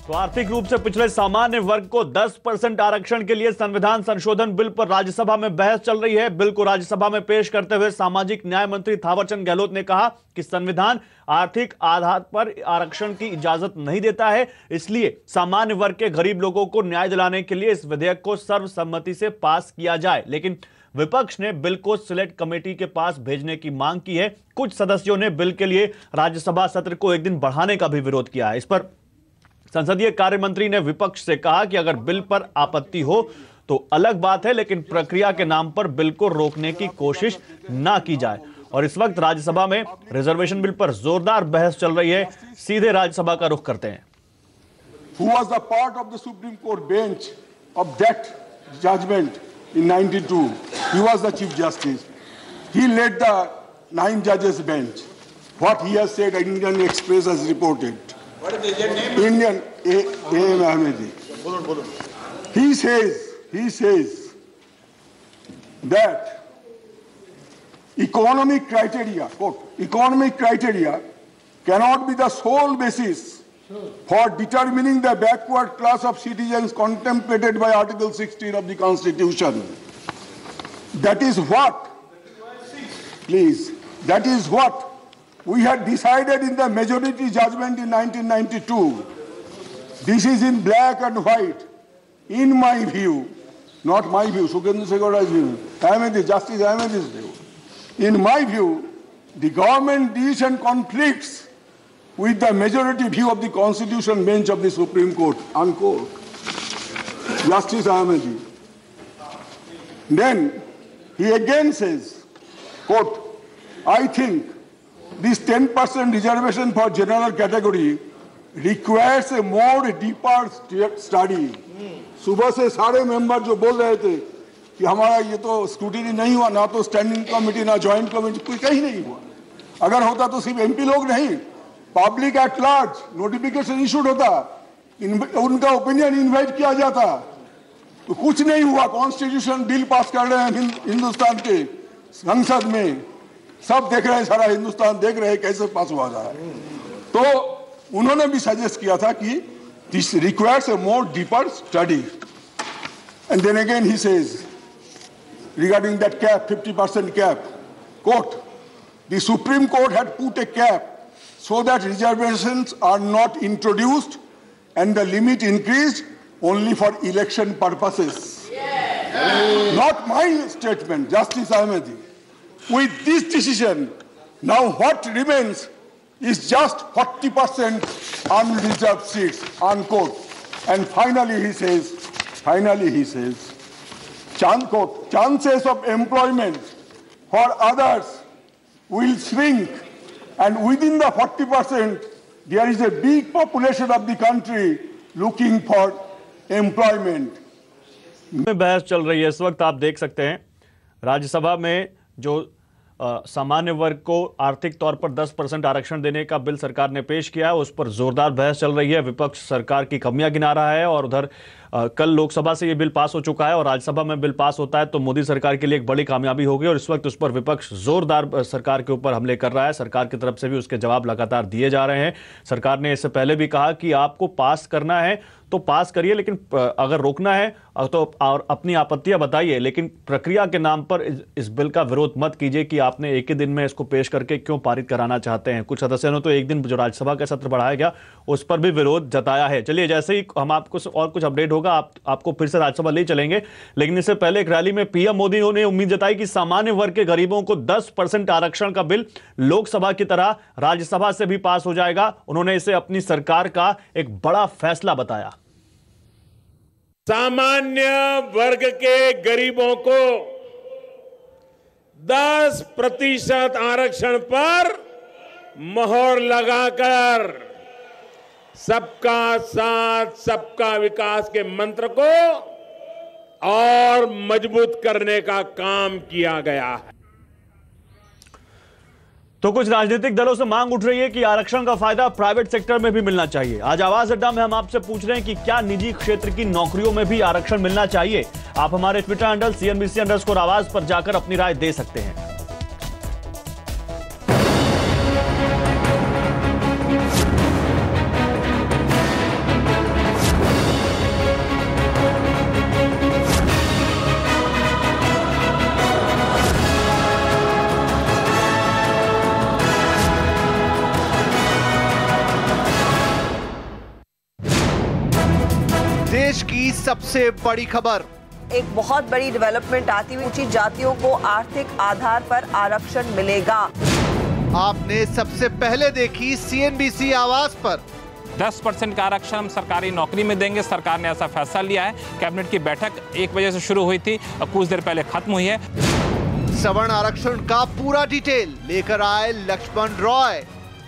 तो आर्थिक रूप से पिछड़े सामान्य वर्ग को 10% आरक्षण के लिए संविधान संशोधन बिल पर राज्यसभा में बहस चल रही है। बिल को राज्यसभा में पेश करते हुए सामाजिक न्याय मंत्री थावरचंद गहलोत ने कहा कि संविधान आर्थिक आधार पर आरक्षण की इजाजत नहीं देता है, इसलिए सामान्य वर्ग के गरीब लोगों को न्याय दिलाने के लिए इस विधेयक को सर्वसम्मति से पास किया जाए। लेकिन विपक्ष ने बिल को सिलेक्ट कमेटी के पास भेजने की मांग की है। कुछ सदस्यों ने बिल के लिए राज्यसभा सत्र को एक दिन बढ़ाने का भी विरोध किया है। इस पर संसदीय कार्य मंत्री ने विपक्ष से कहा कि अगर बिल पर आपत्ति हो तो अलग बात है, लेकिन प्रक्रिया के नाम पर बिल को रोकने की कोशिश ना की जाए। और इस वक्त राज्यसभा में रिजर्वेशन बिल पर जोरदार बहस चल रही है। सीधे राज्यसभा का रुख करते हैं। Who was the part of the Supreme Court bench of that judgment in 92? He was the Chief Justice. He led the 9 judges bench. What he has said, Indian Express has reported. What is the name? Indian A.M. Ahmedi. He says that economic criteria, quote, economic criteria cannot be the sole basis for determining the backward class of citizens contemplated by Article 16 of the Constitution. That is what, please, that is what we had decided in the majority judgment in 1992. This is in black and white. In my view, not my view, Sukhendra Sekhar view, Justice Ahmedi's view. In my view, the government decision conflicts with the majority view of the Constitution bench of the Supreme Court, unquote. Justice Ahmedi. Then he again says, quote, I think this 10% reservation for general category requires a more deeper study. सुबह से सारे member जो बोल रहे थे कि हमारा ये तो स्क्रूटिनी नहीं हुआ, ना तो स्टैंडिंग कमेटी ना जॉइंट कमेटी, कोई कहीं नहीं हुआ। अगर होता तो सिर्फ एमपी लोग नहीं, public at large notification issued होता, उनका ओपिनियन इनवाइट किया जाता, तो कुछ नहीं हुआ। कॉन्स्टिट्यूशन बिल पास कर रहे हैं हिंदुस्तान के संसद में, सब देख रहे हैं, सारा हिंदुस्तान देख रहे हैं कैसे पास हुआ जा रहा है। तो उन्होंने भी सजेस्ट किया था कि this requires a more deeper study. And then again he says, regarding that cap, 50% cap, quote, the Supreme Court had put a cap so that reservations are not introduced and the limit increased only for election purposes. Not my statement, Justice Ahmedi. With this decision, now what remains is just 40% unreserved seats, unquote. And finally he says, quote, chances of employment for others will shrink, and within the 40%, there is a big population of the country looking for employment. में बहस चल रही है। इस वक्त आप देख सकते हैं राज्यसभा में जो सामान्य वर्ग को आर्थिक तौर पर 10% आरक्षण देने का बिल सरकार ने पेश किया है, उस पर जोरदार बहस चल रही है। विपक्ष सरकार की कमियां गिना रहा है और उधर कल लोकसभा से ये बिल पास हो चुका है और राज्यसभा में बिल पास होता है तो मोदी सरकार के लिए एक बड़ी कामयाबी होगी। और इस वक्त उस पर विपक्ष जोरदार सरकार के ऊपर हमले कर रहा है। सरकार की तरफ से भी उसके जवाब लगातार दिए जा रहे हैं। सरकार ने इससे पहले भी कहा कि आपको पास करना है तो पास करिए, लेकिन अगर रोकना है तो और अपनी आपत्तियां बताइए, लेकिन प्रक्रिया के नाम पर इस बिल का विरोध मत कीजिए कि आपने एक ही दिन में इसको पेश करके क्यों पारित कराना चाहते हैं। कुछ सदस्यों ने तो एक दिन जो राज्यसभा का सत्र बढ़ाया गया उस पर भी विरोध जताया है। चलिए, जैसे ही हम आपको और कुछ अपडेट होगा आपको फिर से राज्यसभा ले चलेंगे, लेकिन इससे पहले एक रैली में पीएम मोदी ने उम्मीद जताई कि सामान्य वर्ग के गरीबों को 10% आरक्षण का बिल लोकसभा की तरह राज्यसभा से भी पास हो जाएगा। उन्होंने इसे अपनी सरकार का एक बड़ा फैसला बताया। सामान्य वर्ग के गरीबों को 10% आरक्षण पर मोहर लगाकर सबका साथ सबका विकास के मंत्र को और मजबूत करने का काम किया गया है। तो कुछ राजनीतिक दलों से मांग उठ रही है कि आरक्षण का फायदा प्राइवेट सेक्टर में भी मिलना चाहिए। आज आवाज अड्डा में हम आपसे पूछ रहे हैं कि क्या निजी क्षेत्र की नौकरियों में भी आरक्षण मिलना चाहिए। आप हमारे ट्विटर हैंडल CNBC_आवाज पर जाकर अपनी राय दे सकते हैं। देश की सबसे बड़ी खबर। एक बहुत बड़ी डेवलपमेंट आती हुई ऊंची जातियों को आर्थिक आधार पर आरक्षण मिलेगा। आपने सबसे पहले देखी CNBC आवाज पर 10% का आरक्षण हम सरकारी नौकरी में देंगे। सरकार ने ऐसा फैसला लिया है। कैबिनेट की बैठक 1 बजे से शुरू हुई थी और कुछ देर पहले खत्म हुई है। सवर्ण आरक्षण का पूरा डिटेल लेकर आए लक्ष्मण रॉय।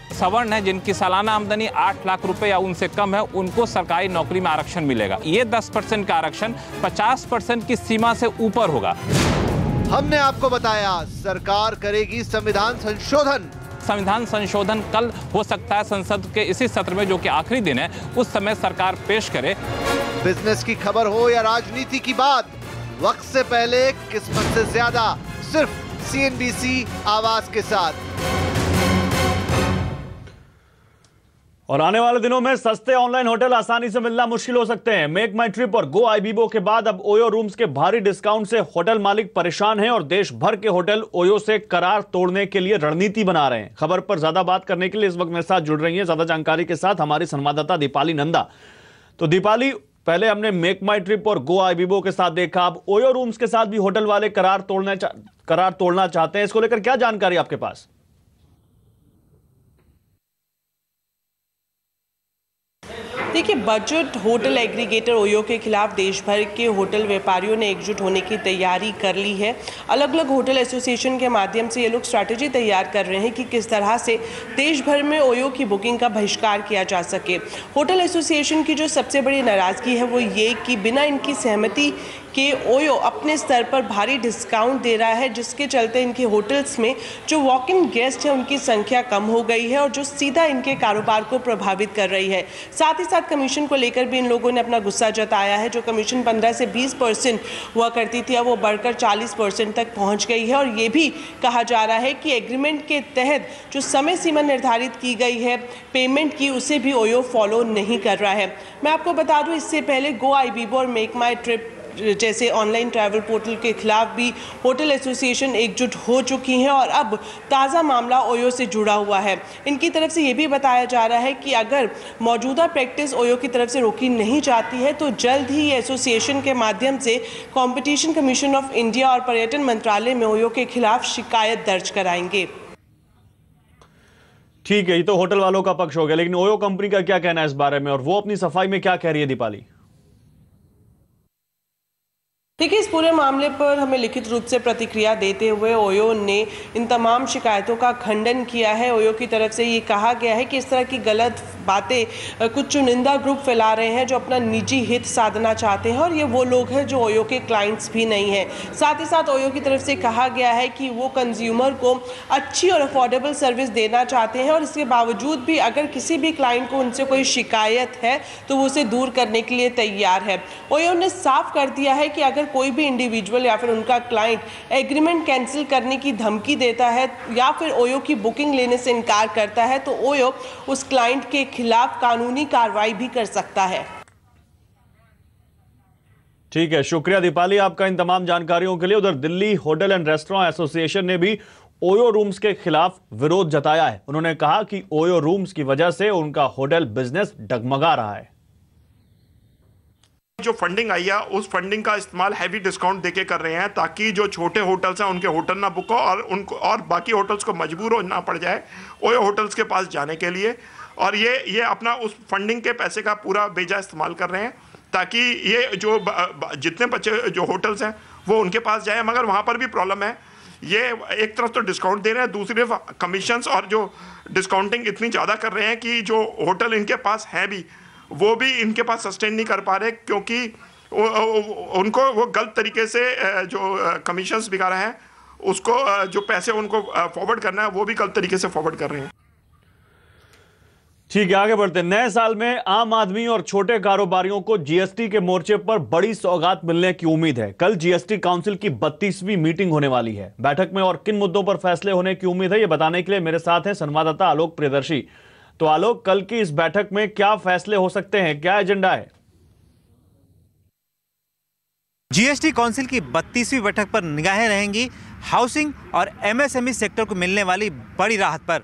सवर्ण है जिनकी सालाना आमदनी 8 लाख रुपए या उनसे कम है, उनको सरकारी नौकरी में आरक्षण मिलेगा। ये 10% का आरक्षण 50% की सीमा से ऊपर होगा। हमने आपको बताया सरकार करेगी संविधान संशोधन। संविधान संशोधन कल हो सकता है संसद के इसी सत्र में, जो कि आखिरी दिन है, उस समय सरकार पेश करे। बिजनेस की खबर हो या राजनीति की बात, वक्त से पहले किस्मत से ज्यादा, सिर्फ CNBC आवाज के साथ। और आने वाले दिनों में सस्ते ऑनलाइन होटल आसानी से मिलना मुश्किल हो सकते हैं। मेक माई ट्रिप और गो आईबीबो के बाद अब ओयो रूम्स के भारी डिस्काउंट से होटल मालिक परेशान हैं और देश भर के होटल ओयो से करार तोड़ने के लिए रणनीति बना रहे हैं। खबर पर ज्यादा बात करने के लिए इस वक्त मेरे साथ जुड़ रही हैं ज्यादा जानकारी के साथ हमारी संवाददाता दीपाली नंदा। तो दीपाली, पहले हमने मेक माई ट्रिप और गो आईबीबो के साथ देखा, अब ओयो रूम्स के साथ भी होटल वाले करार तोड़ना चाहते हैं। इसको लेकर क्या जानकारी आपके पास? देखिए, बजट होटल एग्रीगेटर ओयो के खिलाफ देश भर के होटल व्यापारियों ने एकजुट होने की तैयारी कर ली है। अलग अलग होटल एसोसिएशन के माध्यम से ये लोग स्ट्रैटेजी तैयार कर रहे हैं कि किस तरह से देश भर में ओयो की बुकिंग का बहिष्कार किया जा सके। होटल एसोसिएशन की जो सबसे बड़ी नाराज़गी है वो ये कि बिना इनकी सहमति कि ओयो अपने स्तर पर भारी डिस्काउंट दे रहा है, जिसके चलते इनके होटल्स में जो वॉक इन गेस्ट है उनकी संख्या कम हो गई है और जो सीधा इनके कारोबार को प्रभावित कर रही है। साथ ही साथ कमीशन को लेकर भी इन लोगों ने अपना गुस्सा जताया है। जो कमीशन 15 से 20% हुआ करती थी, अब वो बढ़कर 40% तक पहुंच गई है। और ये भी कहा जा रहा है कि एग्रीमेंट के तहत जो समय सीमा निर्धारित की गई है पेमेंट की, उसे भी ओयो फॉलो नहीं कर रहा है। मैं आपको बता दूं, इससे पहले गो आईबीबो और मेक माई ट्रिप जैसे ऑनलाइन ट्रैवल पोर्टल के खिलाफ भी होटल एसोसिएशन एकजुट हो चुकी हैं और अब ताज़ा मामला ओयो से जुड़ा हुआ है। इनकी तरफ से ये भी बताया जा रहा है कि अगर मौजूदा प्रैक्टिस ओयो की तरफ से रोकी नहीं जाती है तो जल्द ही एसोसिएशन के माध्यम से कंपटीशन कमीशन ऑफ इंडिया और पर्यटन मंत्रालय में ओयो के खिलाफ शिकायत दर्ज कराएंगे। ठीक है, ये तो होटल वालों का पक्ष हो गया, लेकिन ओयो कंपनी का क्या कहना है इस बारे में और वो अपनी सफाई में क्या कह रही है दीपाली? देखिए, इस पूरे मामले पर हमें लिखित रूप से प्रतिक्रिया देते हुए ओयो ने इन तमाम शिकायतों का खंडन किया है। ओयो की तरफ से ये कहा गया है कि इस तरह की गलत बातें कुछ चुनिंदा ग्रुप फैला रहे हैं जो अपना निजी हित साधना चाहते हैं और ये वो लोग हैं जो ओयो के क्लाइंट्स भी नहीं हैं। साथ ही साथ ओयो की तरफ से कहा गया है कि वो कंज्यूमर को अच्छी और अफोर्डेबल सर्विस देना चाहते हैं और इसके बावजूद भी अगर किसी भी क्लाइंट को उनसे कोई शिकायत है तो वो उसे दूर करने के लिए तैयार है। ओयो ने साफ कर दिया है कि अगर कोई भी इंडिविजुअल या फिर उनका क्लाइंट एग्रीमेंट कैंसिल करने की धमकी देता है या फिर ओयो की बुकिंग लेने से इनकार करता है तो ओयो उस क्लाइंट के खिलाफ कानूनी कार्रवाई भी कर सकता है। ठीक है, शुक्रिया दीपाली आपका इन तमाम जानकारियों के लिए। उधर Delhi hotel and restaurant association ने भी ओयो रूम्स के खिलाफ विरोध जताया है। उन्होंने कहा कि ओयो रूम्स की वजह से उनका होटल बिजनेस डगमगा रहा है। जो फंडिंग आई है उस फंडिंग का इस्तेमाल हैवी डिस्काउंट देके कर रहे हैं ताकि जो छोटे होटल्स हैं उनके होटल ना बुक हो और उनको और बाकी होटल्स को मजबूर होना पड़ जाए ओयो होटल्स के पास जाने के लिए। और ये अपना उस फंडिंग के पैसे का पूरा बेजा इस्तेमाल कर रहे हैं ताकि ये जो जितने बच्चे जो होटल्स हैं वो उनके पास जाए। मगर वहाँ पर भी प्रॉब्लम है, ये एक तरफ तो डिस्काउंट दे रहे हैं, दूसरी तरफ कमीशंस और जो डिस्काउंटिंग इतनी ज़्यादा कर रहे हैं कि जो होटल इनके पास हैं भी वो भी इनके पास सस्टेन नहीं कर पा रहे क्योंकि उनको वो गलत तरीके से जो कमीशंस बिका रहे हैं उसको जो पैसे उनको फॉरवर्ड करना है वो भी गलत तरीके से फॉरवर्ड कर रहे हैं। ठीक है, आगे बढ़ते हैं। नए साल में आम आदमी और छोटे कारोबारियों को जीएसटी के मोर्चे पर बड़ी सौगात मिलने की उम्मीद है। कल जीएसटी काउंसिल की 32वीं मीटिंग होने वाली है। बैठक में और किन मुद्दों पर फैसले होने की उम्मीद है, यह बताने के लिए मेरे साथ हैं संवाददाता आलोक प्रियदर्शी। तो आलोक, कल की इस बैठक में क्या फैसले हो सकते हैं, क्या एजेंडा है? जीएसटी काउंसिल की 32वीं बैठक पर निगाहें रहेंगी हाउसिंग और एमएसएमई सेक्टर को मिलने वाली बड़ी राहत पर,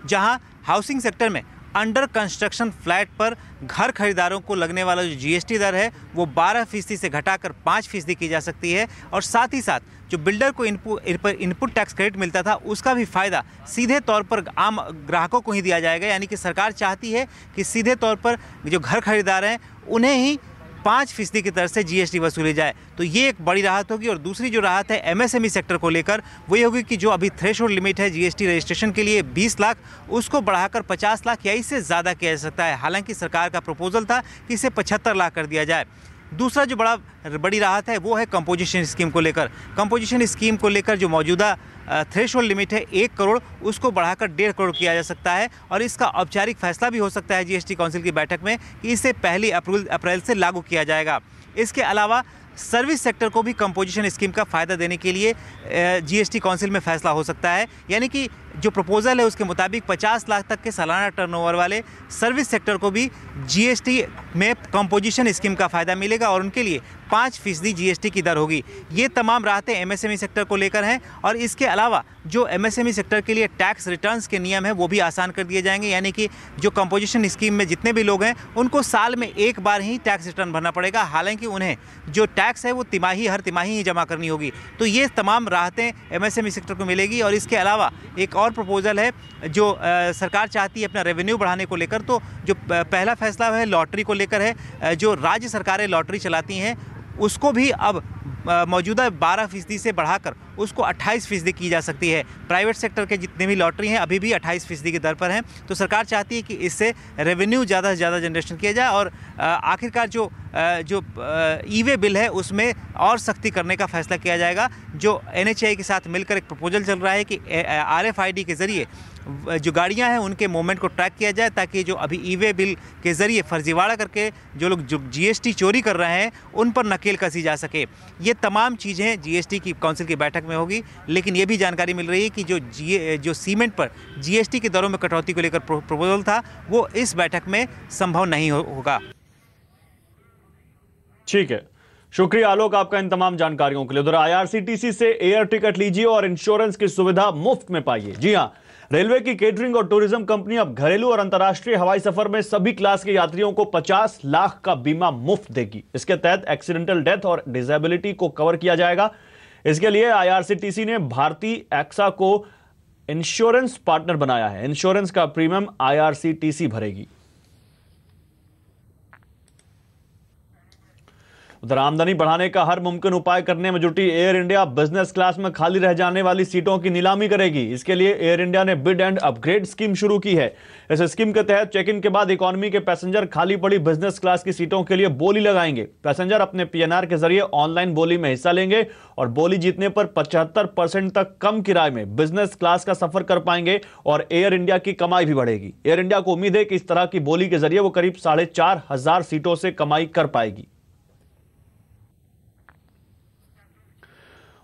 जहां हाउसिंग सेक्टर में अंडर कंस्ट्रक्शन फ्लैट पर घर खरीदारों को लगने वाला जो जीएसटी दर है वो 12% से घटाकर 5% की जा सकती है। और साथ ही साथ जो बिल्डर को इनपुट टैक्स क्रेडिट मिलता था उसका भी फायदा सीधे तौर पर आम ग्राहकों को ही दिया जाएगा। यानी कि सरकार चाहती है कि सीधे तौर पर जो घर खरीदार हैं उन्हें ही 5% की दर से जीएसटी वसूली जाए। तो ये एक बड़ी राहत होगी। और दूसरी जो राहत है एमएसएमई सेक्टर को लेकर वो ये होगी कि जो अभी थ्रेशोल्ड लिमिट है जीएसटी रजिस्ट्रेशन के लिए 20 लाख, उसको बढ़ाकर 50 लाख या इससे ज़्यादा किया जा सकता है। हालांकि सरकार का प्रपोजल था कि इसे 75 लाख कर दिया जाए। दूसरा जो बड़ी राहत है वो है कंपोजिशन स्कीम को लेकर। कंपोजिशन स्कीम को लेकर जो मौजूदा थ्रेशोल्ड लिमिट है 1 करोड़, उसको बढ़ाकर 1.5 करोड़ किया जा सकता है। और इसका औपचारिक फैसला भी हो सकता है जीएसटी काउंसिल की बैठक में कि इसे 1 अप्रैल से लागू किया जाएगा। इसके अलावा सर्विस सेक्टर को भी कंपोजिशन स्कीम का फ़ायदा देने के लिए जीएसटी काउंसिल में फैसला हो सकता है। यानी कि जो प्रपोजल है उसके मुताबिक 50 लाख तक के सालाना टर्नओवर वाले सर्विस सेक्टर को भी जीएसटी में कंपोजिशन स्कीम का फ़ायदा मिलेगा और उनके लिए 5% जीएसटी की दर होगी। ये तमाम राहतें एमएसएमई सेक्टर को लेकर हैं। और इसके अलावा जो एमएसएमई सेक्टर के लिए टैक्स रिटर्न्स के नियम हैं वो भी आसान कर दिए जाएंगे। यानी कि जो कंपोजिशन स्कीम में जितने भी लोग हैं उनको साल में एक बार ही टैक्स रिटर्न भरना पड़ेगा। हालांकि उन्हें जो टैक्स है वो हर तिमाही ही जमा करनी होगी। तो ये तमाम राहतें एमएसएमई सेक्टर को मिलेगी। और इसके अलावा एक और प्रपोजल है जो सरकार चाहती है अपना रेवेन्यू बढ़ाने को लेकर। तो जो पहला फैसला है लॉटरी को लेकर है। जो राज्य सरकारें लॉटरी चलाती हैं उसको भी अब मौजूदा 12% से बढ़ाकर उसको 28% की जा सकती है। प्राइवेट सेक्टर के जितने भी लॉटरी हैं अभी भी 28% की दर पर हैं। तो सरकार चाहती है कि इससे रेवेन्यू ज़्यादा से ज़्यादा जनरेशन किया जाए। और आखिरकार जो ई-वे बिल है उसमें और सख्ती करने का फैसला किया जाएगा। जो NHAI के साथ मिलकर एक प्रपोजल चल रहा है कि RFID के ज़रिए जो गाड़ियां हैं उनके मूवमेंट को ट्रैक किया जाए, ताकि जो अभी ई-वे बिल के ज़रिए फर्जीवाड़ा करके जो लोग जो जीएसटी चोरी कर रहे हैं उन पर नकेल कसी जा सके। ये तमाम चीज़ें जीएसटी की काउंसिल की बैठक में होगी। लेकिन ये भी जानकारी मिल रही है कि जो सीमेंट पर जीएसटी के दरों में कटौती को लेकर प्रपोजल था वो इस बैठक में संभव नहीं होगा। ठीक है, शुक्रिया आलोक आपका इन तमाम जानकारियों के लिए। उधर IRCTC से एयर टिकट लीजिए और इंश्योरेंस की सुविधा मुफ्त में पाइए। जी हां, रेलवे की केटरिंग और टूरिज्म कंपनी अब घरेलू और अंतर्राष्ट्रीय हवाई सफर में सभी क्लास के यात्रियों को 50 लाख का बीमा मुफ्त देगी। इसके तहत एक्सीडेंटल डेथ और डिसेबिलिटी को कवर किया जाएगा। इसके लिए IRCTC ने भारतीय एक्सा को इंश्योरेंस पार्टनर बनाया है। इंश्योरेंस का प्रीमियम IRCTC भरेगी। उधर आमदनी बढ़ाने का हर मुमकिन उपाय करने में जुटी एयर इंडिया बिजनेस क्लास में खाली रह जाने वाली सीटों की नीलामी करेगी। इसके लिए एयर इंडिया ने बिड एंड अपग्रेड स्कीम शुरू की है। इस स्कीम के तहत चेक इन के बाद इकोनॉमी के पैसेंजर खाली पड़ी बिजनेस क्लास की सीटों के लिए बोली लगाएंगे। पैसेंजर अपने PNR के जरिए ऑनलाइन बोली में हिस्सा लेंगे और बोली जीतने पर 75% तक कम किराए में बिजनेस क्लास का सफर कर पाएंगे और एयर इंडिया की कमाई भी बढ़ेगी। एयर इंडिया को उम्मीद है कि इस तरह की बोली के जरिए वो करीब 4,500 सीटों से कमाई कर पाएगी।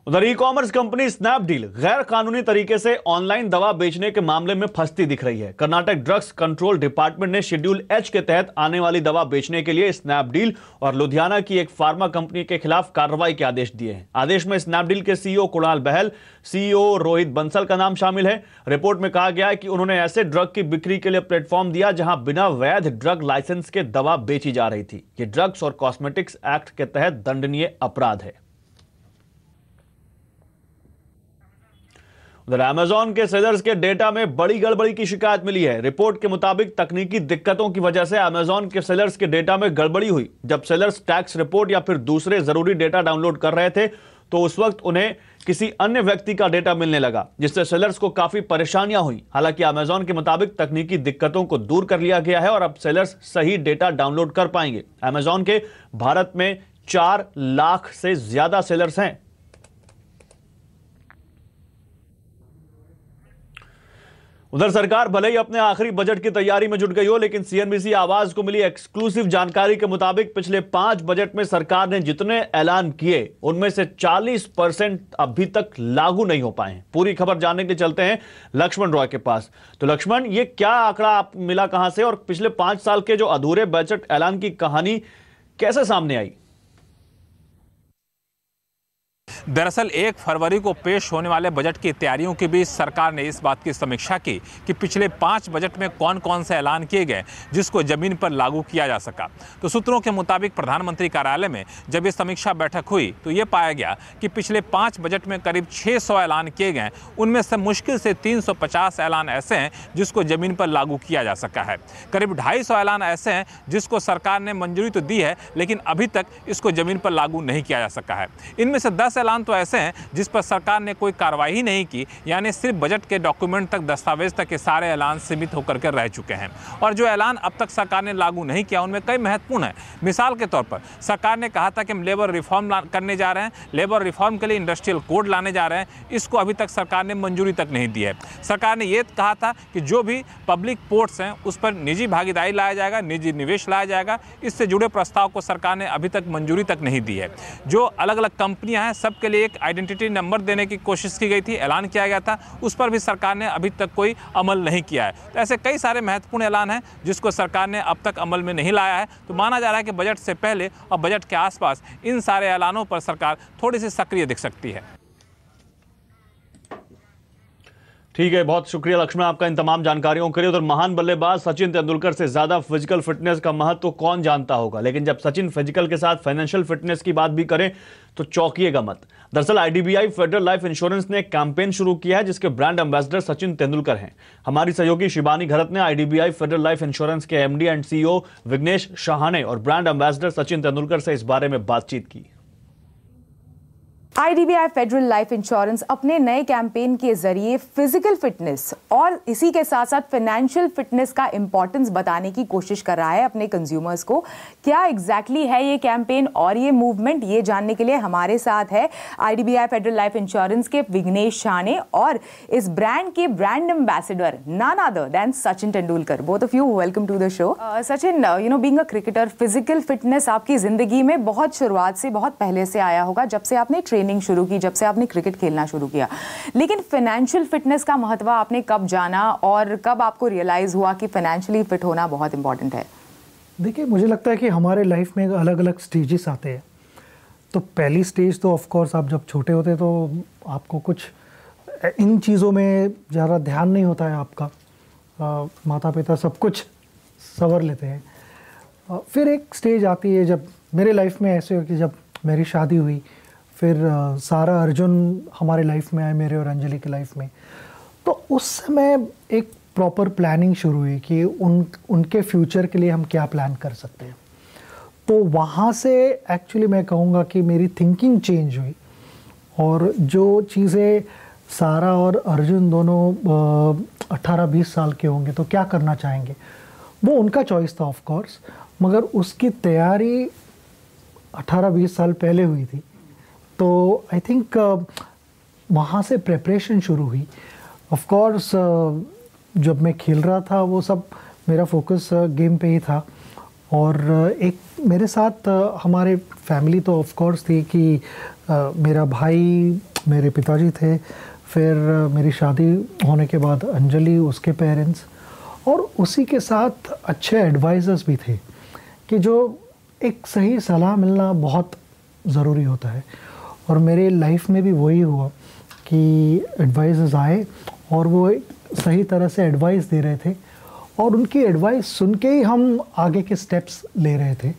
उधर ई-कॉमर्स कंपनी स्नैपडील गैर कानूनी तरीके से ऑनलाइन दवा बेचने के मामले में फंसती दिख रही है। कर्नाटक ड्रग्स कंट्रोल डिपार्टमेंट ने शेड्यूल H के तहत आने वाली दवा बेचने के लिए स्नैपडील और लुधियाना की एक फार्मा कंपनी के खिलाफ कार्रवाई के आदेश दिए हैं। आदेश में स्नैपडील के CEO कुणाल बहल, CEO रोहित बंसल का नाम शामिल है। रिपोर्ट में कहा गया है कि उन्होंने ऐसे ड्रग की बिक्री के लिए प्लेटफॉर्म दिया जहां बिना वैध ड्रग लाइसेंस के दवा बेची जा रही थी। यह ड्रग्स और कॉस्मेटिक्स एक्ट के तहत दंडनीय अपराध है। उधर अमेजॉन के सेलर्स के डेटा में बड़ी गड़बड़ी की शिकायत मिली है। रिपोर्ट के मुताबिक तकनीकी दिक्कतों की वजह से अमेजॉन के सेलर्स के डेटा में गड़बड़ी हुई। जब सेलर्स टैक्स रिपोर्ट या फिर दूसरे जरूरी डेटा डाउनलोड कर रहे थे तो उस वक्त उन्हें किसी अन्य व्यक्ति का डेटा मिलने लगा, जिससे सेलर्स को काफी परेशानियां हुई। हालांकि अमेजॉन के मुताबिक तकनीकी दिक्कतों को दूर कर लिया गया है और अब सेलर्स सही डेटा डाउनलोड कर पाएंगे। अमेजॉन के भारत में 4 लाख से ज्यादा सेलर्स हैं। उधर सरकार भले ही अपने आखिरी बजट की तैयारी में जुट गई हो, लेकिन CNBC आवाज को मिली एक्सक्लूसिव जानकारी के मुताबिक पिछले 5 बजट में सरकार ने जितने ऐलान किए उनमें से 40% अभी तक लागू नहीं हो पाए हैं। पूरी खबर जानने के लिए चलते हैं लक्ष्मण रॉय के पास। तो लक्ष्मण, ये क्या आंकड़ा आप मिला कहां से और पिछले 5 साल के जो अधूरे बजट ऐलान की कहानी कैसे सामने आई? दरअसल 1 फरवरी को पेश होने वाले बजट की तैयारियों के बीच सरकार ने इस बात की समीक्षा की कि पिछले 5 बजट में कौन कौन से ऐलान किए गए जिसको जमीन पर लागू किया जा सका। तो सूत्रों के मुताबिक प्रधानमंत्री कार्यालय में जब ये समीक्षा बैठक हुई तो ये पाया गया कि पिछले 5 बजट में करीब 600 ऐलान किए गए, उनमें से मुश्किल से 350 ऐलान ऐसे हैं जिसको जमीन पर लागू किया जा सका है। करीब 250 ऐलान ऐसे हैं जिसको सरकार ने मंजूरी तो दी है लेकिन अभी तक इसको जमीन पर लागू नहीं किया जा सका है। इनमें से 10 ऐलान तो ऐसे हैं जिस पर सरकार ने कोई कार्रवाई ही नहीं की, यानी सिर्फ बजट के डॉक्यूमेंट तक, दस्तावेज तक के सारे ऐलान सीमित होकर के रह चुके हैं। और जो ऐलान अब तक सरकार ने लागू नहीं किया उनमें कई महत्वपूर्ण है। मिसाल के तौर पर सरकार ने कहा था कि हम लेबर रिफॉर्म करने जा रहे हैं, लेबर रिफॉर्म के लिए इंडस्ट्रियल कोड लाने जा रहे हैं, इसको अभी तक सरकार ने मंजूरी तक नहीं दी है। सरकार ने ये कहा था कि जो भी पब्लिक पोर्ट्स हैं उस पर निजी भागीदारी लाया जाएगा, निजी निवेश लाया जाएगा, इससे जुड़े प्रस्ताव को सरकार ने अभी तक मंजूरी तक नहीं दी है। जो अलग अलग कंपनियां हैं सबके लिए एक आइडेंटिटी नंबर देने की कोशिश की गई थी, ऐलान किया गया था, उस पर भी सरकार ने अभी तक कोई अमल नहीं किया है। तो ऐसे कई सारे महत्वपूर्ण ऐलान हैं जिसको सरकार ने अब तक अमल में नहीं लाया है। तो माना जा रहा है कि बजट से पहले और बजट के आसपास इन सारे ऐलानों पर सरकार थोड़ी सी सक्रिय दिख सकती है। ठीक है, बहुत शुक्रिया लक्ष्मण आपका इन तमाम जानकारियों के लिए। उधर महान बल्लेबाज सचिन तेंदुलकर से ज्यादा फिजिकल फिटनेस का महत्व तो कौन जानता होगा, लेकिन जब सचिन फिजिकल के साथ फाइनेंशियल फिटनेस की बात भी करें तो चौंकिएगा मत। दरअसल आईडीबीआई फेडरल लाइफ इंश्योरेंस ने एक कैंपेन शुरू किया है जिसके ब्रांड एम्बेसडर सचिन तेंदुलकर हैं। हमारी सहयोगी शिवानी घरत ने आईडीबीआई फेडरल लाइफ इंश्योरेंस के एमडी एंड सीईओ विघ्नेश शाहाने और ब्रांड एम्बेसडर सचिन तेंदुलकर से इस बारे में बातचीत की। आईडीबीआई फेडरल लाइफ इंश्योरेंस अपने नए कैंपेन के जरिए फिजिकल फिटनेस और इसी के साथ साथ फाइनेंशियल फिटनेस का इंपॉर्टेंस बताने की कोशिश कर रहा है अपने कंज्यूमर्स को। क्या एग्जैक्टली है ये कैंपेन और ये मूवमेंट, ये जानने के लिए हमारे साथ है आईडीबीआई फेडरल लाइफ इंश्योरेंस के विघ्नेश शाहाने और इस ब्रांड के brand ambassador none other than Sachin Tendulkar. Both of you welcome to the show. Sachin, you know being a cricketer, physical fitness आपकी जिंदगी में बहुत शुरुआत से, बहुत पहले से आया होगा, जब से आपने ट्रेनिंग शुरू की, जब से आपने क्रिकेट खेलना शुरू किया। लेकिन फाइनेंशियल फिटनेस का महत्व आपने कब जाना और कब आपको रियलाइज हुआ कि फाइनेंशियली फिट होना बहुत इंपॉर्टेंट है? देखिए, मुझे लगता है कि हमारे लाइफ में अलग अलग स्टेजेस आते हैं। तो पहली स्टेज तो ऑफ कोर्स आप जब छोटे होते तो आपको कुछ इन चीज़ों में ज़्यादा ध्यान नहीं होता है आपका, माता पिता सब कुछ सवर लेते हैं। फिर एक स्टेज आती है जब मेरे लाइफ में ऐसे हो कि जब मेरी शादी हुई, फिर सारा अर्जुन हमारे लाइफ में आए, मेरे और अंजलि के लाइफ में, तो उस समय एक प्रॉपर प्लानिंग शुरू हुई कि उनके फ्यूचर के लिए हम क्या प्लान कर सकते हैं। तो वहाँ से एक्चुअली मैं कहूँगा कि मेरी थिंकिंग चेंज हुई और जो चीज़ें सारा और अर्जुन दोनों 18-20 साल के होंगे तो क्या करना चाहेंगे, वो उनका चॉइस था ऑफ कोर्स, मगर उसकी तैयारी 18-20 साल पहले हुई थी। तो आई थिंक वहाँ से प्रिपरेशन शुरू हुई। ऑफ कोर्स जब मैं खेल रहा था वो सब मेरा फोकस गेम पे ही था और एक मेरे साथ हमारे फैमिली तो ऑफ कोर्स थी कि मेरा भाई, मेरे पिताजी थे, फिर मेरी शादी होने के बाद अंजलि, उसके पेरेंट्स, और उसी के साथ अच्छे एडवाइज़र्स भी थे कि जो एक सही सलाह मिलना बहुत ज़रूरी होता है। और मेरे लाइफ में भी वही हुआ कि एडवाइज़र्स आए और वो सही तरह से एडवाइस दे रहे थे और उनकी एडवाइस सुन के ही हम आगे के स्टेप्स ले रहे थे।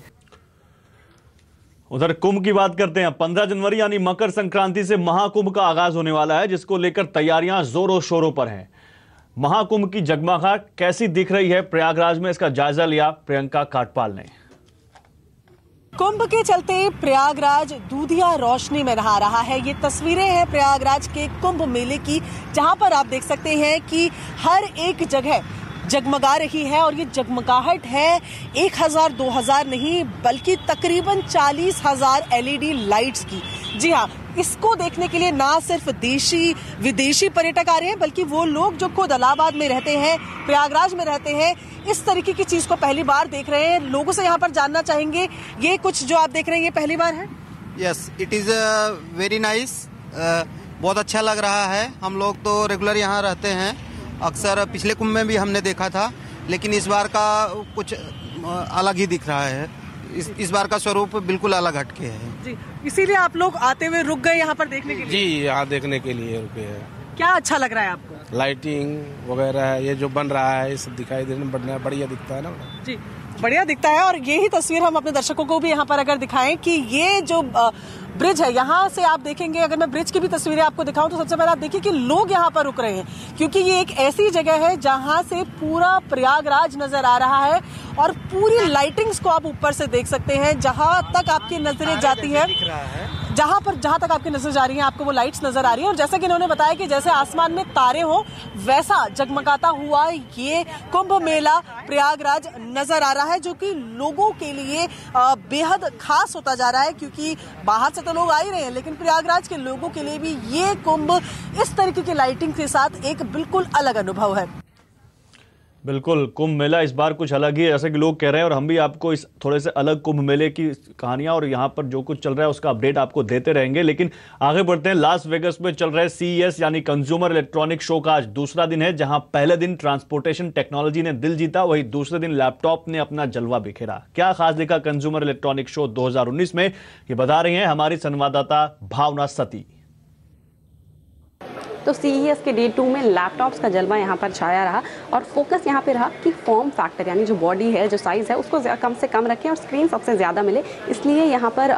उधर कुंभ की बात करते हैं। 15 जनवरी यानी मकर संक्रांति से महाकुंभ का आगाज होने वाला है, जिसको लेकर तैयारियां जोरों शोरों पर हैं। महाकुंभ की जगमगाहट कैसी दिख रही है प्रयागराज में, इसका जायजा लिया प्रियंका काटपाल ने। कुंभ के चलते प्रयागराज दूधिया रोशनी में नहा रहा है। ये तस्वीरें हैं प्रयागराज के कुंभ मेले की, जहां पर आप देख सकते हैं कि हर एक जगह जगमगा रही है और ये जगमगाहट है 1000 2000 नहीं बल्कि तकरीबन 40,000 LED लाइट्स की। जी हाँ, इसको देखने के लिए ना सिर्फ देशी विदेशी पर्यटक आ रहे हैं बल्कि वो लोग जो खुद इलाहाबाद में रहते हैं, प्रयागराज में रहते हैं, इस तरीके की चीज को पहली बार देख रहे हैं। लोगों से यहाँ पर जानना चाहेंगे, ये कुछ जो आप देख रहे हैं ये पहली बार है? Yes, it is very nice, बहुत अच्छा लग रहा है। हम लोग तो रेगुलर यहाँ रहते हैं, अक्सर पिछले कुंभ में भी हमने देखा था, लेकिन इस बार का कुछ अलग ही दिख रहा है। इस बार का स्वरूप बिल्कुल अलग हटके है जी। इसीलिए आप लोग आते हुए रुक गए यहाँ पर देखने के लिए? जी, यहाँ देखने के लिए रुके हैं। क्या अच्छा लग रहा है आपको? लाइटिंग वगैरह ये जो बन रहा है, ये सब दिखाई देने में बढ़िया दिखता है ना जी, बढ़िया दिखता है। और यही तस्वीर हम अपने दर्शकों को भी यहाँ पर अगर दिखाएं कि ये जो ब्रिज है, यहाँ से आप देखेंगे, अगर मैं ब्रिज की भी तस्वीरें आपको दिखाऊं तो सबसे पहले आप देखिए कि लोग यहाँ पर रुक रहे हैं, क्योंकि ये एक ऐसी जगह है जहाँ से पूरा प्रयागराज नजर आ रहा है और पूरी लाइटिंग्स को आप ऊपर से देख सकते हैं। जहाँ तक आपकी नजरें जाती है, जहाँ तक आपकी नजर जा रही है, आपको वो लाइट्स नजर आ रही है। और जैसा कि इन्होंने बताया कि जैसे आसमान में तारे हो, वैसा जगमगाता हुआ ये कुंभ मेला प्रयागराज नजर आ रहा है, जो कि लोगों के लिए बेहद खास होता जा रहा है, क्योंकि बाहर से तो लोग आ ही रहे हैं, लेकिन प्रयागराज के लोगों के लिए भी ये कुंभ इस तरीके की लाइटिंग के साथ एक बिल्कुल अलग अनुभव है। बिल्कुल, कुंभ मेला इस बार कुछ अलग ही है, जैसे कि लोग कह रहे हैं, और हम भी आपको इस थोड़े से अलग कुंभ मेले की कहानियां और यहाँ पर जो कुछ चल रहा है उसका अपडेट आपको देते रहेंगे। लेकिन आगे बढ़ते हैं। लास वेगस में चल रहे CES यानी कंज्यूमर इलेक्ट्रॉनिक शो का आज दूसरा दिन है, जहां पहले दिन ट्रांसपोर्टेशन टेक्नोलॉजी ने दिल जीता, वहीं दूसरे दिन लैपटॉप ने अपना जलवा बिखेरा। क्या खास दिखा कंज्यूमर इलेक्ट्रॉनिक शो 2019 में, ये बता रही हैं हमारी संवाददाता भावना सती। तो CES के डे 2 में लैपटॉप्स का जलवा यहाँ पर छाया रहा और फोकस यहाँ पे रहा कि फॉर्म फैक्टर यानी जो बॉडी है, जो साइज़ है, उसको कम से कम रखें और स्क्रीन सबसे ज़्यादा मिले। इसलिए यहाँ पर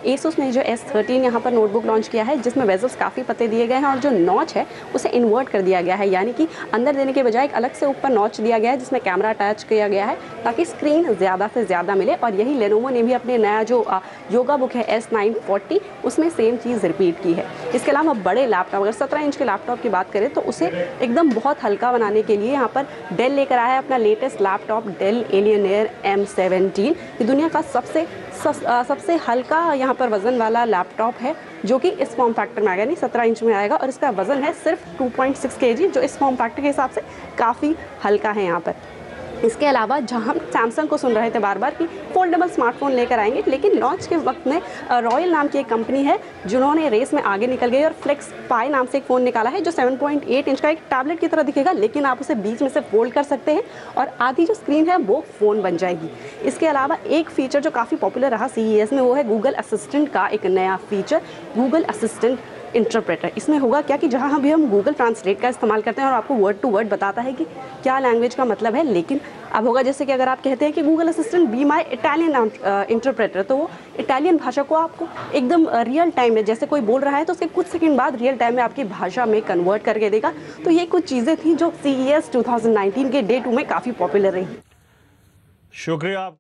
Asus ने जो S13 यहाँ पर नोटबुक लॉन्च किया है, जिसमें बेजल्स काफ़ी पतले दिए गए हैं और जो नॉच है उसे इन्वर्ट कर दिया गया है, यानी कि अंदर देने के बजाय एक अलग से ऊपर नॉच दिया गया है जिसमें कैमरा अटैच किया गया है ताकि स्क्रीन ज़्यादा से ज़्यादा मिले। और यही लेनोवो ने भी अपने नया जो योगा बुक है S940 उसमें सेम चीज़ रिपीट की है। इसके अलावा बड़े लैपटॉप, अगर 17 इंच के लैपटॉप की बात करें तो उसे एकदम बहुत हल्का बनाने के लिए यहाँ पर डेल लेकर आया है अपना लेटेस्ट लैपटॉप डेल एलियनेयर M17। ये दुनिया का सबसे हल्का यहाँ पर वजन वाला लैपटॉप है, जो कि इस फॉर्म फैक्टर में आएगा, यानी 17 इंच में आएगा और इसका वजन है सिर्फ 2.6 kg, जो इस फॉर्म फैक्टर के हिसाब से काफ़ी हल्का है यहाँ पर। इसके अलावा जहां हम सैमसंग को सुन रहे थे बार बार कि फोल्डेबल स्मार्टफोन लेकर आएंगे, लेकिन लॉन्च के वक्त में रॉयल नाम की एक कंपनी है जिन्होंने रेस में आगे निकल गई और फ्लेक्स पाई नाम से एक फ़ोन निकाला है, जो 7.8 इंच का एक टैबलेट की तरह दिखेगा, लेकिन आप उसे बीच में से फोल्ड कर सकते हैं और आधी जो स्क्रीन है वो फ़ोन बन जाएगी। इसके अलावा एक फीचर जो काफ़ी पॉपुलर रहा CES में, वो है गूगल असिस्टेंट का एक नया फीचर, गूगल असिस्टेंट इंटरप्रेटर। इसमें होगा क्या कि जहां भी हम गूगल ट्रांसलेट का इस्तेमाल करते हैं और आपको वर्ड टू वर्ड बताता है कि क्या लैंग्वेज का मतलब है, लेकिन अब होगा जैसे कि अगर आप कहते हैं कि Google assistant be my Italian interpreter, तो वो इटालियन भाषा को आपको एकदम रियल टाइम में, जैसे कोई बोल रहा है तो उसके कुछ सेकंड बाद रियल टाइम में आपकी भाषा में कन्वर्ट करके देगा। तो ये कुछ चीज़ें थी जो CES 2019 के डे 2 में काफ़ी पॉपुलर रही। शुक्रिया।